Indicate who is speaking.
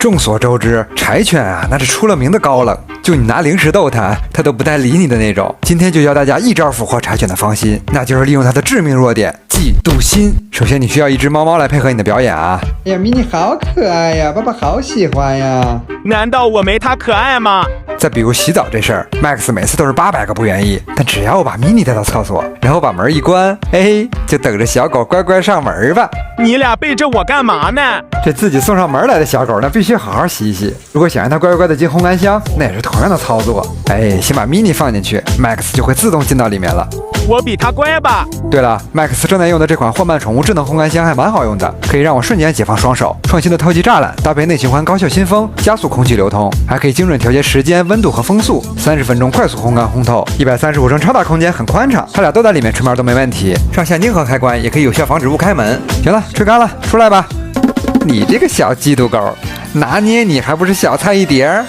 Speaker 1: 众所周知，柴犬啊，那是出了名的高冷，就你拿零食逗它，它都不带理你的那种。今天就教大家一招俘获柴犬的芳心，那就是利用它的致命弱点——嫉妒心。首先，你需要一只猫猫来配合你的表演啊。
Speaker 2: 哎呀，迷你好可爱呀，爸爸好喜欢呀。
Speaker 3: 难道我没它可爱吗？
Speaker 1: 再比如洗澡这事儿 ，Max 每次都是800个不愿意，但只要我把 Mini 带到厕所，然后把门一关，哎，就等着小狗乖乖上门吧。
Speaker 3: 你俩背着我干嘛呢？
Speaker 1: 这自己送上门来的小狗，那必须好好洗一洗。如果想让它乖乖的进烘干箱，那也是同样的操作。哎，先把 Mini 放进去 ，Max 就会自动进到里面了。
Speaker 3: 我比它乖吧？
Speaker 1: 对了 ，Max 正在用的这款幻伴宠物智能烘干箱还蛮好用的，可以让我瞬间解放双手。创新的透气栅栏搭配内循环高效新风，加速空气流通，还可以精准调节时间、温度和风速，30分钟快速烘干烘透。135升超大空间很宽敞，它俩都在里面吹毛都没问题。上下拧合开关也可以有效防止误开门。行了，吹干了，出来吧。你这个小嫉妒狗，拿捏你还不是小菜一碟儿？